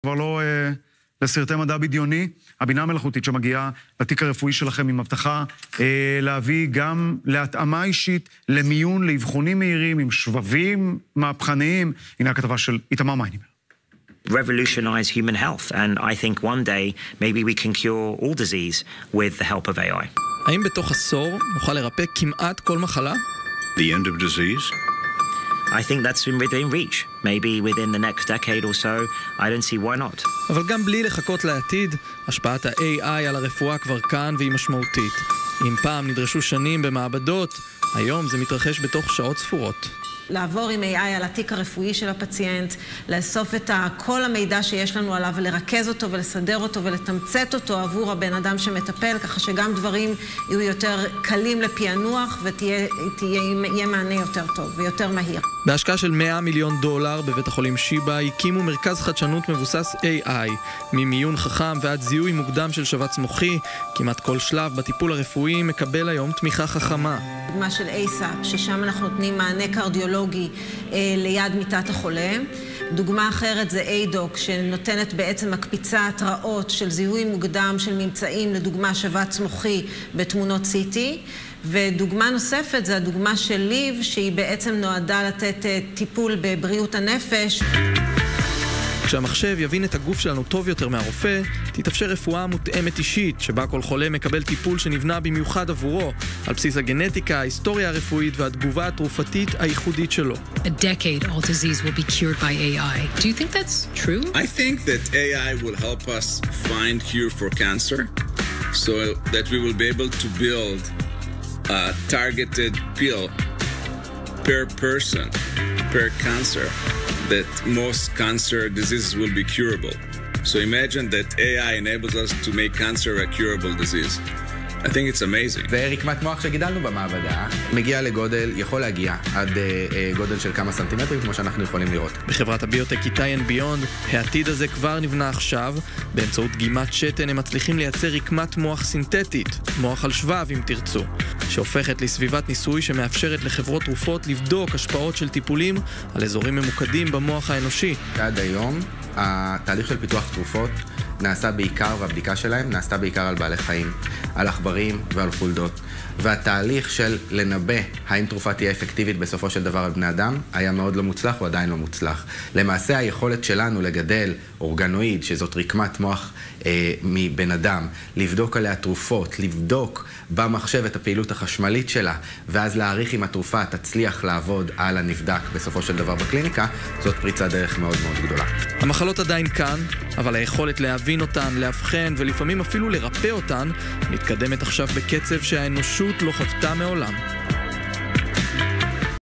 כבר לא לסרטי מדע בדיוני, הבינה המלאכותית שמגיעה לתיק הרפואי שלכם עם הבטחה להביא גם להתאמה אישית, למיון, לאבחונים מהירים, עם שבבים מהפכניים. הנה הכתבה של איתמר מיינינגר. Revolutionize human health, and I think one day maybe we can cure all disease with the help of AI. האם בתוך עשור נוכל לרפא כמעט כל מחלה? The end of disease? I think that's within reach. Maybe within the next decade or so, I don't see why not. אבל גם בלי לחכות לעתיד, השפעת ה-AI על הרפואה כבר כאן והיא משמעותית. אם פעם נדרשו שנים במעבדות, היום זה מתרחש בתוך שעות ספורות. לעבור עם AI על התיק הרפואי של הפציינט, לאסוף את כל המידע שיש לנו עליו ולרכז אותו ולסדר אותו ולתמצת אותו עבור הבן אדם שמטפל, ככה שגם דברים יהיו יותר קלים לפענוח ותהיה מענה יותר טוב ויותר מהיר. בהשקעה של $100 מיליון בבית החולים שיבא הקימו מרכז חדשנות מבוסס AI, ממיון חכם ועד זיהוי מוקדם של שבץ מוחי. כמעט כל שלב בטיפול הרפואי מקבל היום תמיכה חכמה. דוגמה של ASAP, ששם אנחנו נותנים מענה קרדיולוגי ליד מיטת החולה. דוגמה אחרת זה ADOC, שנותנת בעצם מקפיצה התראות של זיהוי מוקדם של ממצאים, לדוגמה שבץ מוחי בתמונות CT. ודוגמה נוספת זה הדוגמה של ליב, שהיא בעצם נועדה לתת טיפול בבריאות הנפש. כשהמחשב יבין את הגוף שלנו טוב יותר מהרופא, תתאפשר רפואה מותאמת אישית, שבה כל חולה מקבל טיפול שנבנה במיוחד עבורו, על בסיס הגנטיקה, ההיסטוריה הרפואית והתגובה התרופתית הייחודית שלו. A decade, all disease will be cured by AI. Do you think that's true? I think that AI will help us find cure for cancer, so that we will be able to build a targeted pill per person, per cancer, that most cancer diseases will be curable. So imagine that AI enables us to make cancer a curable disease. I think it's amazing. זה רקמת מוח שגידלנו במעבדה, מגיע לגודל, יכול להגיע עד גודל של כמה סנטימטרים, כמו שאנחנו יכולים לראות. בחברת הביוטק איתי אנד ביונד, העתיד הזה כבר נבנה עכשיו. באמצעות דגימת שתן הם מצליחים לייצר רקמת מוח סינתטית, מוח על שבב אם תרצו, שהופכת לסביבת ניסוי שמאפשרת לחברות תרופות לבדוק השפעות של טיפולים על אזורים ממוקדים במוח האנושי. עד היום, התהליך של פיתוח תרופות נעשה בעיקר, והבדיקה שלהם נעשתה בעיקר על בעלי חיים, על עכברים ועל חולדות. והתהליך של לנבא האם תרופה תהיה אפקטיבית בסופו של דבר על בני אדם, היה מאוד לא מוצלח, הוא עדיין לא מוצלח. למעשה היכולת שלנו לגדל אורגנואיד, שזאת רקמת מוח מבן אדם, לבדוק עליה תרופות, לבדוק במחשב את הפעילות החשמלית שלה, ואז להעריך אם התרופה תצליח לעבוד על הנבדק בסופו של דבר בקליניקה, זאת פריצת דרך מאוד מאוד גדולה. המחלות עדיין כאן, אבל היכולת להבין אותן, להבחן ולפעמים אפילו לרפא אותן, מתקדמת עכשיו בקצב שהאנושות לא חוותה מעולם.